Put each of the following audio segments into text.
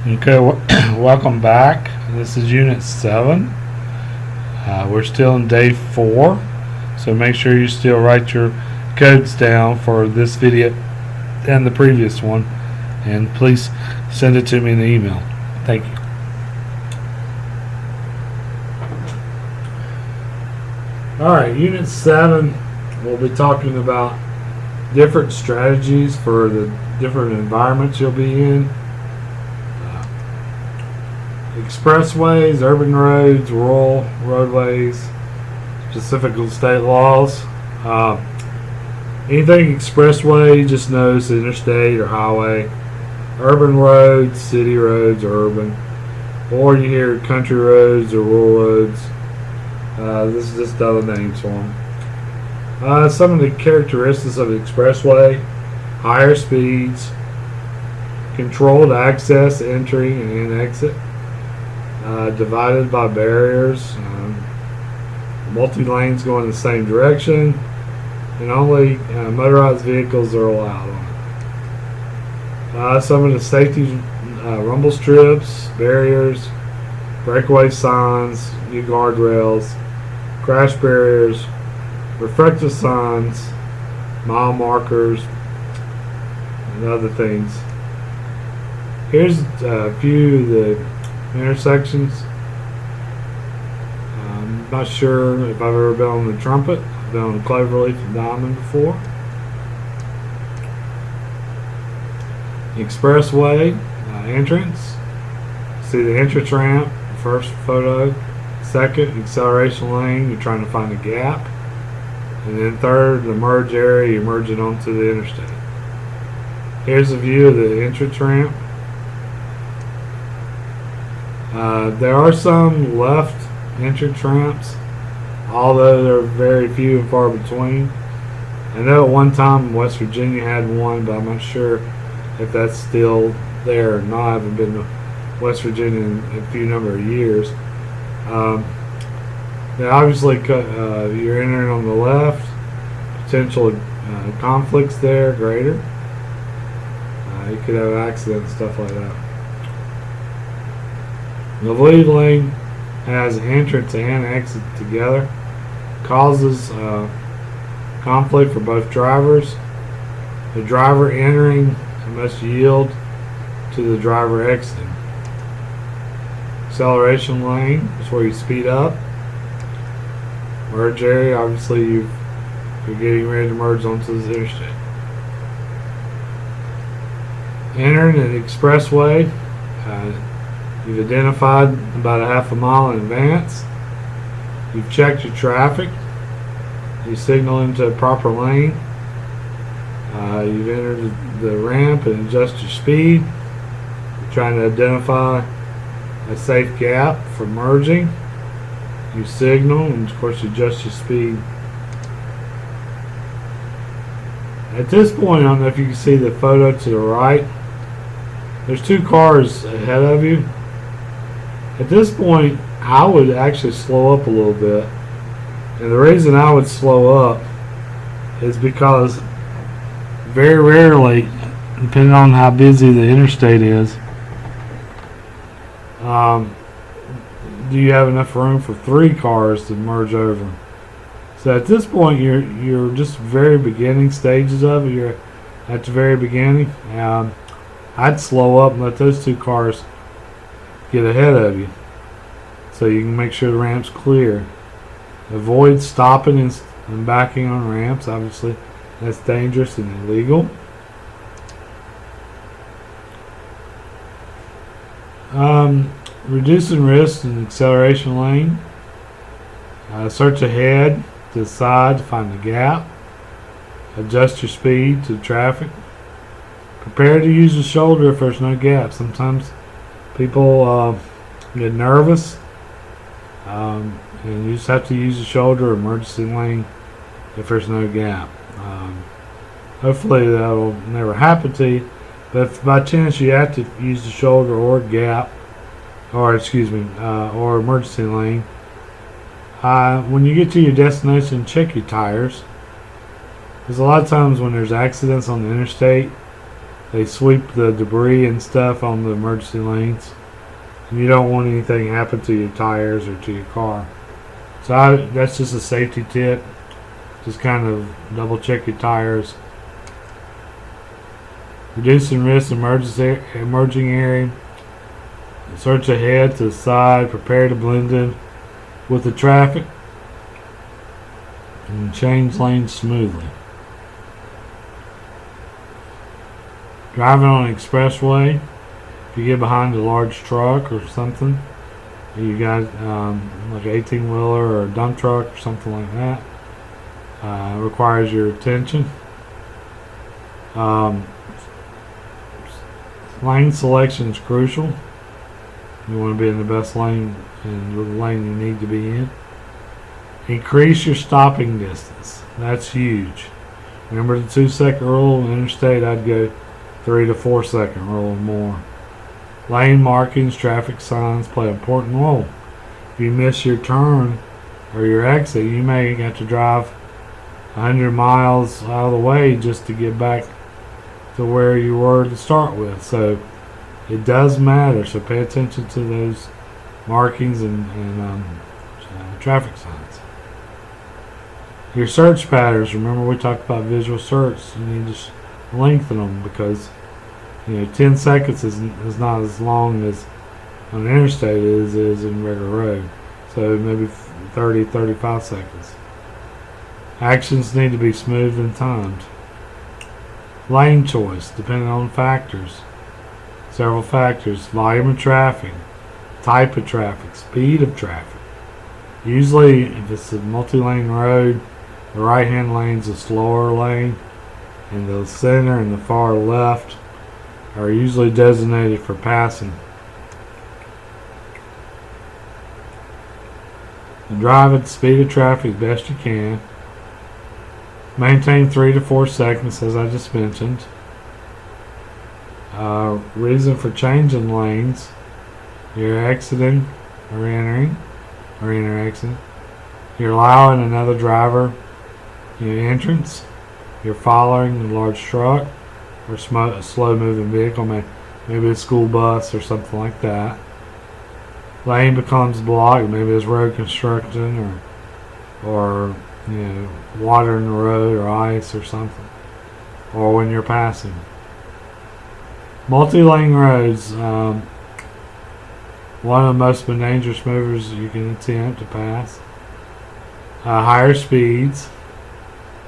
Okay, welcome back. This is Unit 7. We're still in Day 4, so make sure you still write your codes down for this video and the previous one, and please send it to me in the email. Thank you. Alright, Unit 7, we'll be talking about different strategies for the different environments you'll be in. Expressways, urban roads, rural roadways, specific state laws. Anything expressway, just notice interstate or highway. Urban roads, city roads, or urban. Or you hear country roads or rural roads. This is just other names for them. Some of the characteristics of the expressway: higher speeds, controlled access, entry and exit. Divided by barriers, multi-lanes going in the same direction, and only motorized vehicles are allowed on it. Some of the safety rumble strips, barriers, breakaway signs, new guardrails, crash barriers, reflective signs, mile markers, and other things. Here's a few of the intersections. I'm not sure if I've ever been on the Trumpet. I've been on the Cloverleaf and Diamond before. Expressway entrance. See the entrance ramp, first photo. Second, acceleration lane, you're trying to find a gap. And then third, the merge area, you're merging onto the interstate. Here's a view of the entrance ramp. There are some left entrance ramps, although they're very few and far between. I know at one time West Virginia had one, but I'm not sure if that's still there or not. I haven't been to West Virginia in a few number of years. Now obviously you're entering on the left, potential conflicts there greater. You could have accidents, stuff like that. The lead lane has entrance and exit together, causes conflict for both drivers. The driver entering must yield to the driver exiting. Acceleration lane is where you speed up. Merge area, obviously you're getting ready to merge onto the interstate. Entering an expressway. You've identified about a half a mile in advance. You've checked your traffic. You signal into a proper lane. You've entered the ramp and adjust your speed. You're trying to identify a safe gap for merging. You signal and of course you adjust your speed. At this point, I don't know if you can see the photo to the right. There's two cars ahead of you. At this point, I would actually slow up a little bit. And the reason I would slow up is because very rarely, depending on how busy the interstate is, do you have enough room for three cars to merge over. So at this point, you're just very beginning stages of it. You're at the very beginning. I'd slow up and let those two cars get ahead of you so you can make sure the ramp's clear. Avoid stopping and backing on ramps. Obviously that's dangerous and illegal. Reducing risk in the acceleration lane. Search ahead to the side to find the gap. Adjust your speed to traffic. Prepare to use the shoulder if there's no gap. Sometimes people get nervous, and you just have to use the shoulder or emergency lane if there's no gap. Hopefully that will never happen to you, but if by chance you have to use the shoulder or gap, or or emergency lane, when you get to your destination, check your tires. Because a lot of times when there's accidents on the interstate, They sweep the debris and stuff on the emergency lanes. And you don't want anything to happen to your tires or to your car. So that's just a safety tip. Just kind of double check your tires. Reducing risk emerging area. Search ahead to the side. Prepare to blend in with the traffic. And change lanes smoothly. Driving on an expressway. If you get behind a large truck or something, you got like an 18-wheeler or a dump truck or something like that, requires your attention. Lane selection is crucial. You want to be in the best lane and the lane you need to be in. Increase your stopping distance. That's huge. Remember the 2-second rule? Interstate, I'd go 3 to 4 second rule or more. Lane markings, traffic signs play an important role. If you miss your turn or your exit, you may have to drive 100 miles out of the way just to get back to where you were to start with. So it does matter. So pay attention to those markings and traffic signs. Your search patterns. Remember we talked about visual search. You need to lengthen them because 10 seconds is not as long as on an interstate is in regular road. So maybe 30, 35 seconds. Actions need to be smooth and timed. Lane choice, depending on factors. Several factors. Volume of traffic, type of traffic, speed of traffic. Usually, if it's a multi-lane road, the right-hand lane's a slower lane, and the center and the far left are usually designated for passing. And drive at the speed of traffic as best you can. Maintain 3 to 4 seconds, as I just mentioned. Reason for changing lanes. You're exiting or entering, or exiting. You're allowing another driver entrance. You're following a large truck or a slow-moving vehicle, maybe a school bus or something like that. Lane becomes blocked. Maybe it's road construction or water in the road or ice or something, or when you're passing. Multi-lane roads, one of the most dangerous maneuvers you can attempt to pass. Higher speeds,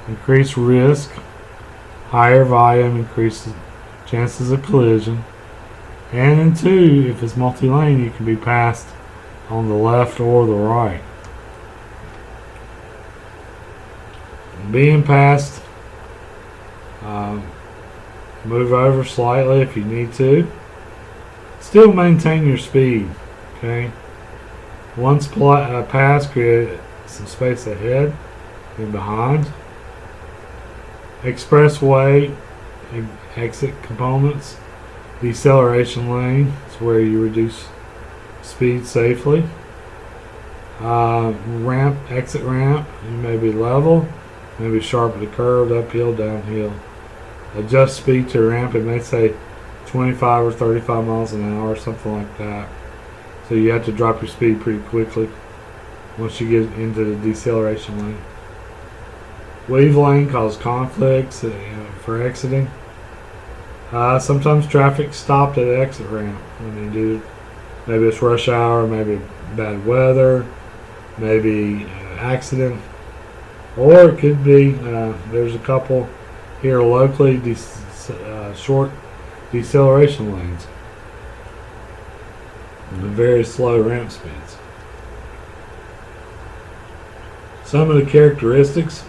increased risk. Higher volume increases chances of collision. And in 2, if it's multi-lane, you can be passed on the left or the right. Being passed, move over slightly if you need to. Still maintain your speed. Okay. Once pass, create some space ahead and behind. Expressway exit components. Deceleration lane is where you reduce speed safely. Exit ramp, you may be level, maybe sharply curved, uphill, downhill. Adjust speed to ramp, it may say 25 or 35 miles an hour, something like that. So you have to drop your speed pretty quickly once you get into the deceleration lane. Weave lane causes conflicts for exiting. Sometimes traffic stopped at the exit ramp when they do. Maybe it's rush hour, maybe bad weather, maybe accident, or it could be there's a couple here locally short deceleration lanes and very slow ramp speeds. Some of the characteristics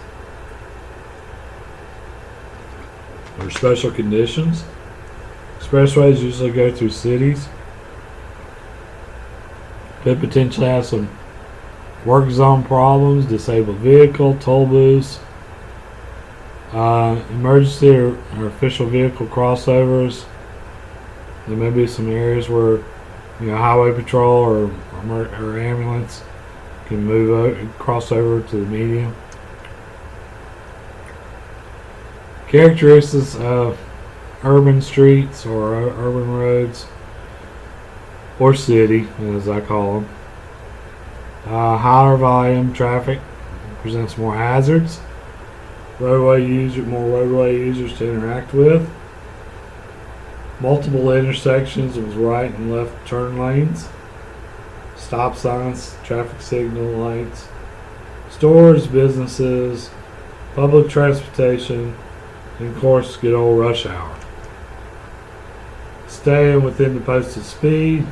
or special conditions. Expressways usually go through cities. Could potentially have some work zone problems, disabled vehicle, toll booths, emergency or official vehicle crossovers. There may be some areas where highway patrol or ambulance can cross over to the median. Characteristics of urban streets or urban roads, or city, as I call them. Higher volume traffic presents more hazards. More roadway users to interact with. Multiple intersections with right and left turn lanes. Stop signs, traffic signal lights. Stores, businesses, public transportation, and of course, good old rush hour. Staying within the posted speed.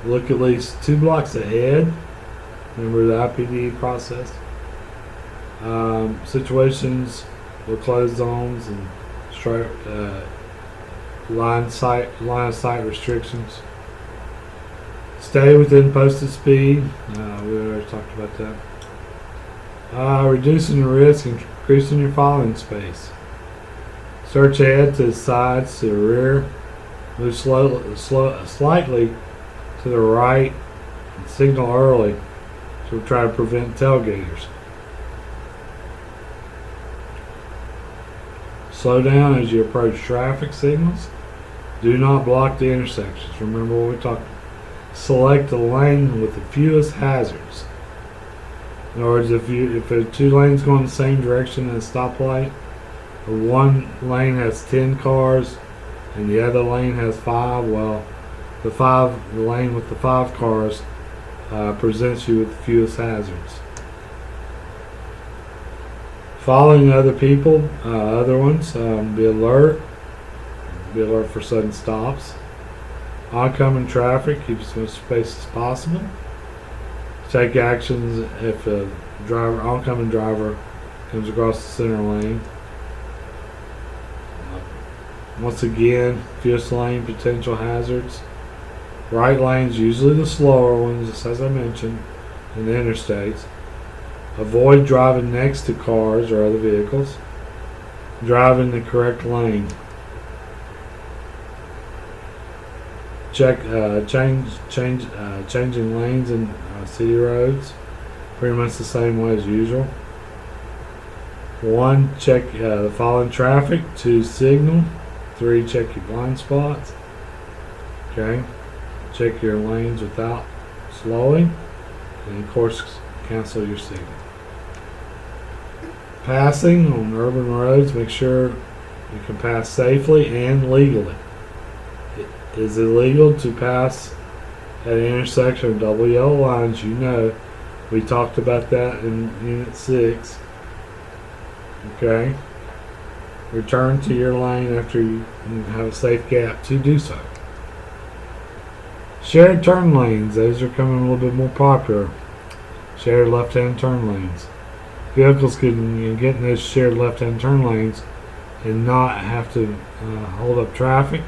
Look at least 2 blocks ahead. Remember the IPD process. Situations with closed zones and line of sight restrictions. Stay within posted speed. We already talked about that. Reducing the risk and increasing your following space. Search ahead to the sides, to the rear. Move slightly to the right. And signal early to try to prevent tailgaters. Slow down as you approach traffic signals. Do not block the intersections. Remember what we talked about. Select a lane with the fewest hazards. In other words, if there are 2 lanes going the same direction in a stoplight, or one lane has 10 cars and the other lane has 5, well, the lane with the 5 cars presents you with the fewest hazards. Following other people, other ones, be alert. Be alert for sudden stops. Oncoming traffic, keep as much space as possible. Take actions if a oncoming driver comes across the center lane. Once again, fewest lane potential hazards. Right lanes, usually the slower ones, as I mentioned, in the interstates. Avoid driving next to cars or other vehicles. Drive in the correct lane. Changing lanes in city roads, pretty much the same way as usual. 1, check the following traffic. 2, signal. 3, check your blind spots. Okay. Check your lanes without slowing, and of course, cancel your signal. Passing on urban roads, make sure you can pass safely and legally. It is illegal to pass at an intersection of double yellow lines. You know, we talked about that in Unit 6. Okay. Return to your lane after you have a safe gap to do so. Shared turn lanes, those are coming a little bit more popular. Shared left-hand turn lanes. Vehicles can get in those shared left-hand turn lanes and not have to hold up traffic.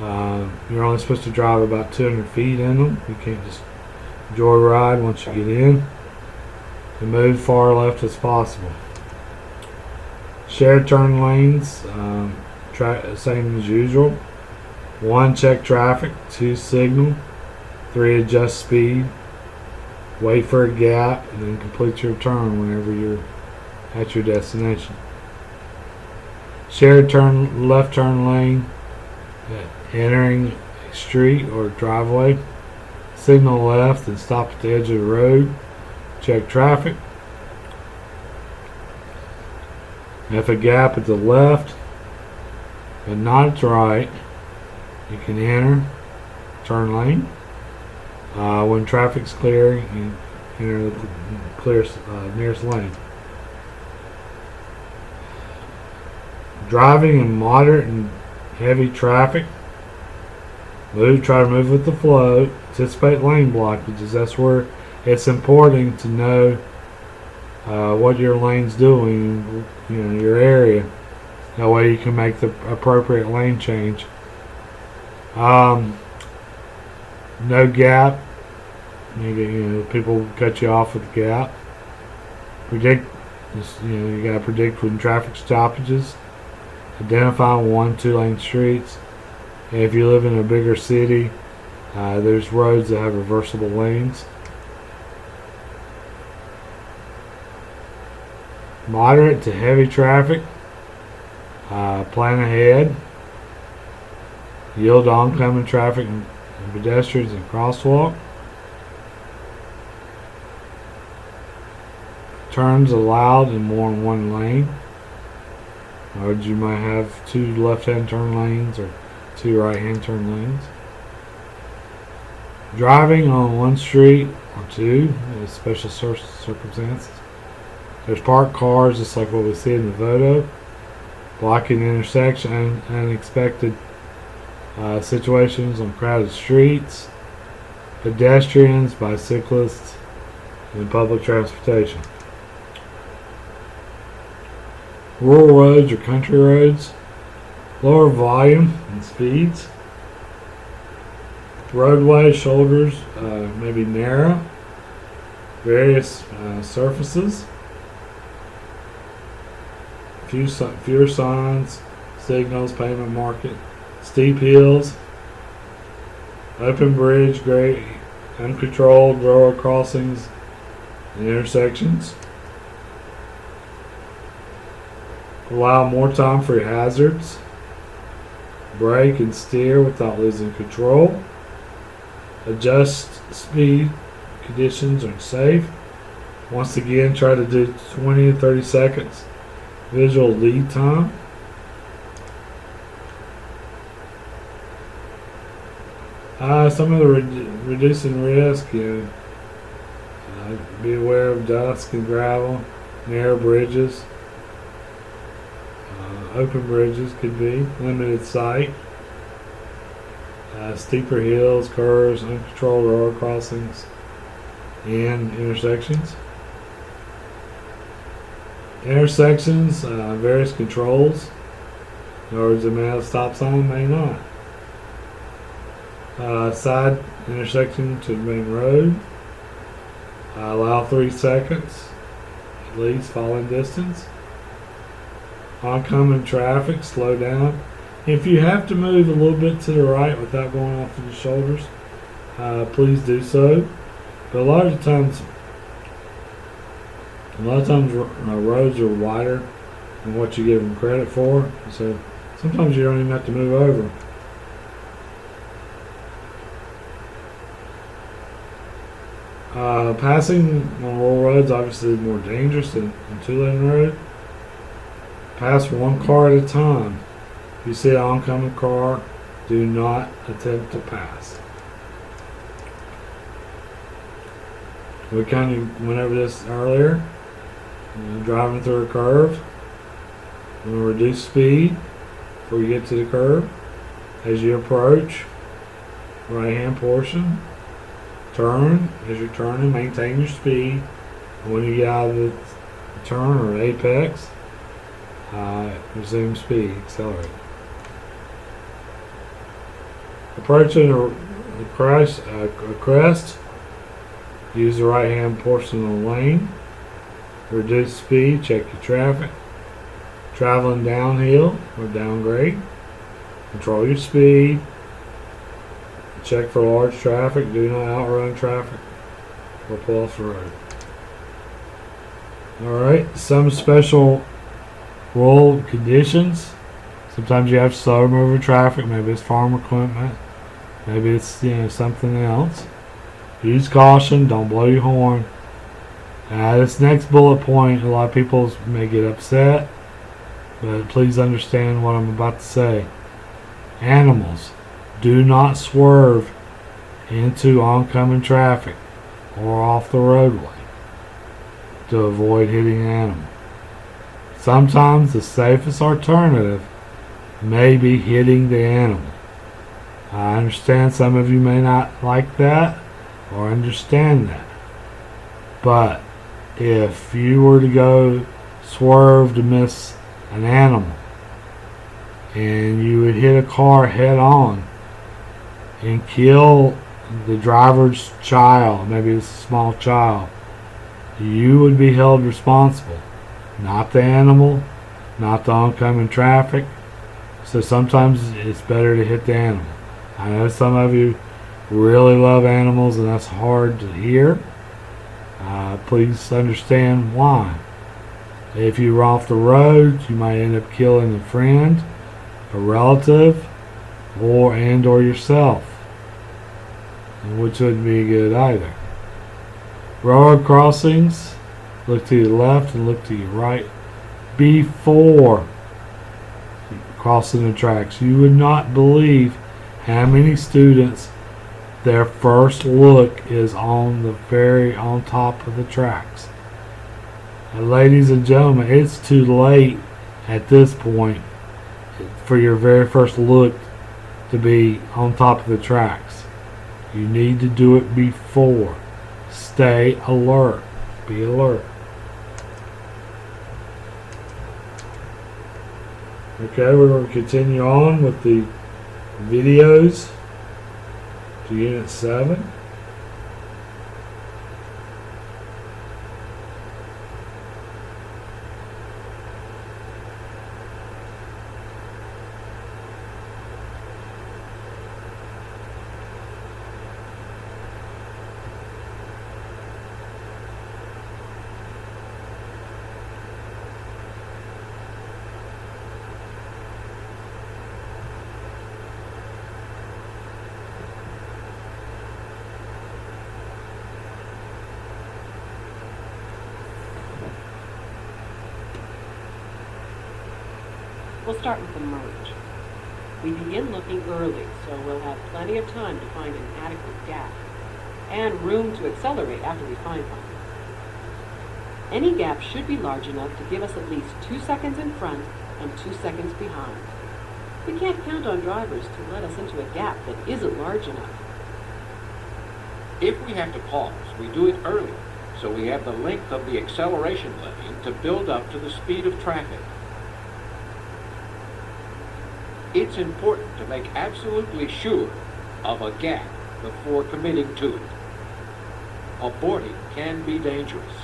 You're only supposed to drive about 200 feet in them. You can't just joyride once you get in. And move far left as possible. Shared turn lanes, same as usual. 1, check traffic. 2, signal. 3, adjust speed. Wait for a gap and then complete your turn whenever you're at your destination. Shared left turn lane, entering a street or driveway. Signal left and stop at the edge of the road. Check traffic. If a gap at the left but not at the right, you can enter turn lane. When traffic's clear, you enter the nearest lane. Driving in moderate and heavy traffic, try to move with the flow. Anticipate lane blockages. That's where it's important to know what your lane's doing, your area. That way you can make the appropriate lane change. No gap. People cut you off with the gap. You gotta predict when traffic stoppages. Identify 1, 2 lane streets. And if you live in a bigger city, there's roads that have reversible lanes. Moderate to heavy traffic. Plan ahead. Yield to oncoming traffic and pedestrians and crosswalk. Turns allowed in more than one lane. Or you might have 2 left-hand turn lanes or 2 right-hand turn lanes. Driving on one street or 2 in special circumstances. There's parked cars, just like what we see in the photo. Blocking the intersection, unexpected situations on crowded streets. Pedestrians, bicyclists, and public transportation. Rural roads or country roads. Lower volume and speeds. Roadway shoulders may be narrow. Various surfaces. Fewer signs, signals, pavement market, steep hills, open bridge, grade, uncontrolled railroad crossings and intersections. Allow more time for your hazards. Brake and steer without losing control. Adjust speed conditions are safe. Once again, try to do 20 to 30 seconds visual lead time. Some of the reducing risk, be aware of dust and gravel, narrow bridges, open bridges could be, limited sight, steeper hills, curves, uncontrolled road crossings, and intersections. Intersections, various controls. In other words, it may have a stop sign, may not. Side intersection to the main road. Allow 3 seconds, at least, following distance. Oncoming traffic, slow down. If you have to move a little bit to the right without going off of the shoulders, please do so. But a lot of times roads are wider than what you give them credit for, so sometimes you don't even have to move over. Passing on rural roads obviously is more dangerous than a 2-lane road. Pass one car at a time. If you see an oncoming car, do not attempt to pass. We kind of went over this earlier. Driving through a curve. You want to reduce speed before you get to the curve. As you approach, right hand portion, turn. As you're turning, maintain your speed. When you get out of the turn or apex, resume speed, accelerate. Approaching a crest, use the right hand portion of the lane. Reduce speed, check your traffic. Traveling downhill or downgrade, control your speed. Check for large traffic, do not outrun traffic or pull off the road. Alright, some special road conditions. Sometimes you have to slow move traffic, maybe it's farm equipment, maybe it's something else. Use caution, don't blow your horn. This next bullet point, a lot of people may get upset, but please understand what I'm about to say. Animals, do not swerve into oncoming traffic or off the roadway to avoid hitting an animal. Sometimes the safest alternative may be hitting the animal. I understand some of you may not like that or understand that, but if you were to go swerve to miss an animal and you would hit a car head on and kill the driver's child, maybe it's a small child, you would be held responsible. Not the animal, not the oncoming traffic. So sometimes it's better to hit the animal. I know some of you really love animals and that's hard to hear. Please understand why. If you run off the road, you might end up killing a friend, a relative, or yourself, and which wouldn't be good either. Road crossings, look to your left and look to your right before crossing the tracks. You would not believe how many students their first look is on top of the tracks. And ladies and gentlemen, it's too late at this point for your very first look to be on top of the tracks. You need to do it before. Stay alert. Be alert. Okay, we're going to continue on with the videos to Unit 7. We'll start with the merge. We begin looking early, so we'll have plenty of time to find an adequate gap and room to accelerate after we find one. Any gap should be large enough to give us at least 2 seconds in front and 2 seconds behind. We can't count on drivers to let us into a gap that isn't large enough. If we have to pause, we do it early, so we have the length of the acceleration lane to build up to the speed of traffic. It's important to make absolutely sure of a gap before committing to it. Aborting can be dangerous.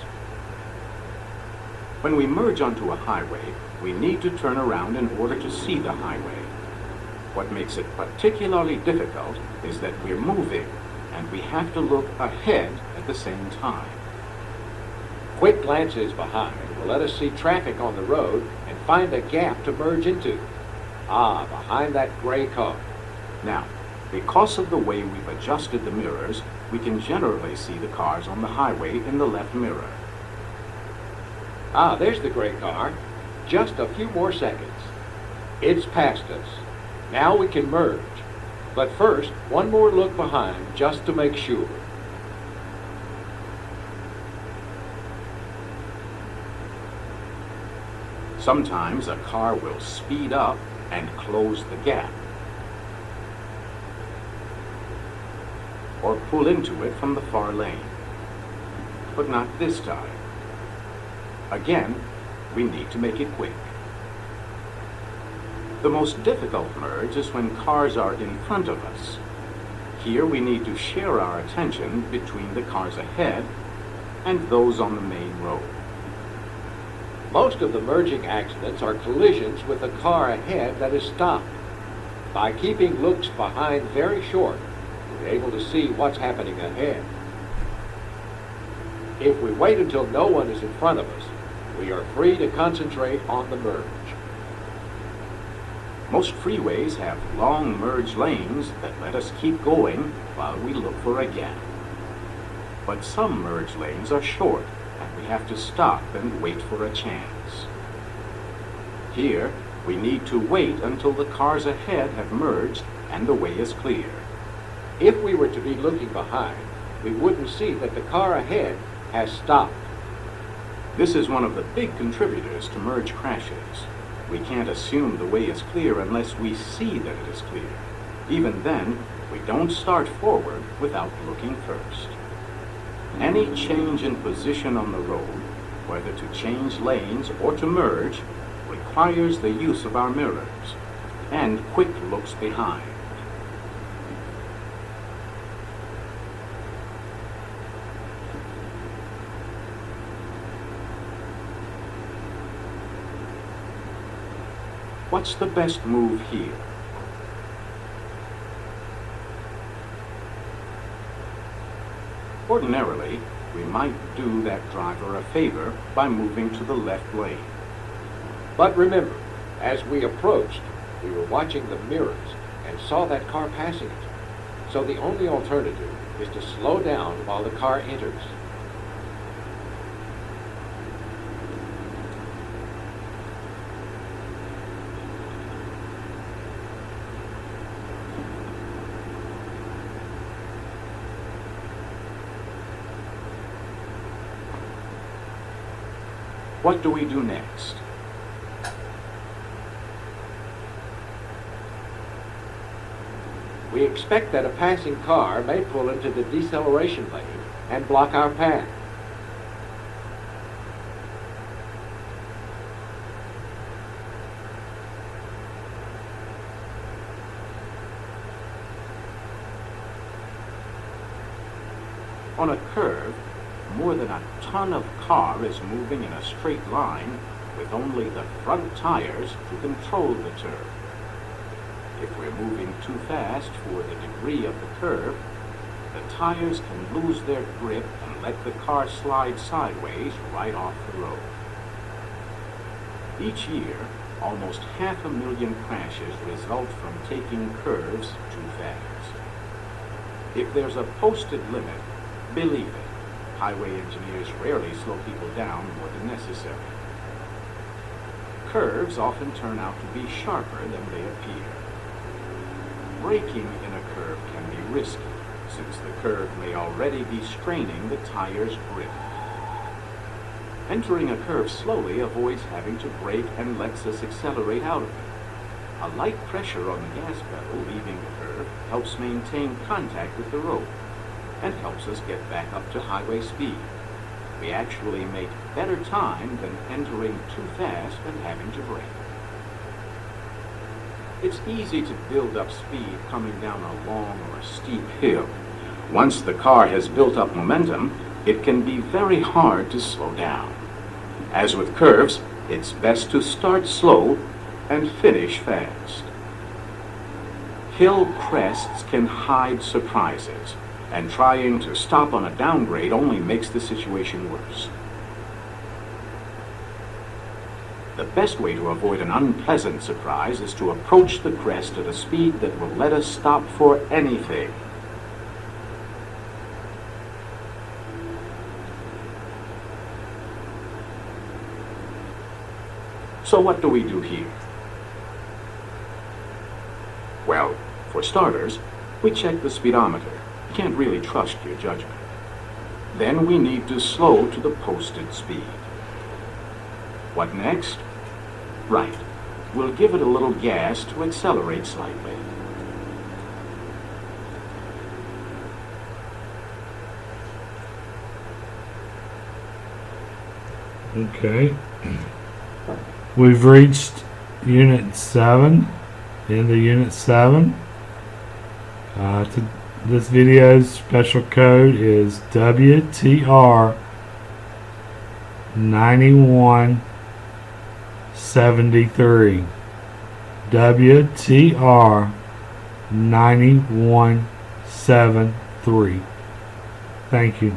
When we merge onto a highway, we need to turn around in order to see the highway. What makes it particularly difficult is that we're moving, and we have to look ahead at the same time. Quick glances behind will let us see traffic on the road and find a gap to merge into. Ah, behind that gray car. Now, because of the way we've adjusted the mirrors, we can generally see the cars on the highway in the left mirror. Ah, there's the gray car. Just a few more seconds. It's past us. Now we can merge. But first, one more look behind just to make sure. Sometimes a car will speed up and close the gap, or pull into it from the far lane. But not this time. Again, we need to make it quick. The most difficult merge is when cars are in front of us. Here we need to share our attention between the cars ahead and those on the main road. Most of the merging accidents are collisions with a car ahead that is stopped. By keeping looks behind very short, we're able to see what's happening ahead. If we wait until no one is in front of us, we are free to concentrate on the merge. Most freeways have long merge lanes that let us keep going while we look for a gap. But some merge lanes are short, and we have to stop and wait for a chance. Here, we need to wait until the cars ahead have merged and the way is clear. If we were to be looking behind, we wouldn't see that the car ahead has stopped. This is one of the big contributors to merge crashes. We can't assume the way is clear unless we see that it is clear. Even then, we don't start forward without looking first. Any change in position on the road, whether to change lanes or to merge, requires the use of our mirrors and quick looks behind. What's the best move here? Ordinarily, we might do that driver a favor by moving to the left lane. But remember, as we approached, we were watching the mirrors and saw that car passing it. So the only alternative is to slow down while the car enters. What do we do next? We expect that a passing car may pull into the deceleration lane and block our path. On a curve, more than a ton of car is moving in a straight line with only the front tires to control the turn. If we're moving too fast for the degree of the curve, the tires can lose their grip and let the car slide sideways right off the road. Each year, almost 500,000 crashes result from taking curves too fast. If there's a posted limit, believe it, highway engineers rarely slow people down more than necessary. Curves often turn out to be sharper than they appear. Braking in a curve can be risky, since the curve may already be straining the tire's grip. Entering a curve slowly avoids having to brake and lets us accelerate out of it. A light pressure on the gas pedal leaving the curve helps maintain contact with the road and helps us get back up to highway speed. We actually make better time than entering too fast and having to brake. It's easy to build up speed coming down a long or steep hill. Once the car has built up momentum, it can be very hard to slow down. As with curves, it's best to start slow and finish fast. Hill crests can hide surprises, and trying to stop on a downgrade only makes the situation worse. The best way to avoid an unpleasant surprise is to approach the crest at a speed that will let us stop for anything. So what do we do here? Well, for starters, we check the speedometer. You can't really trust your judgment. Then we need to slow to the posted speed. What next? Right. We'll give it a little gas to accelerate slightly. Okay. We've reached Unit 7, into Unit 7. This video's special code is WTR 9173. WTR 9173. Thank you.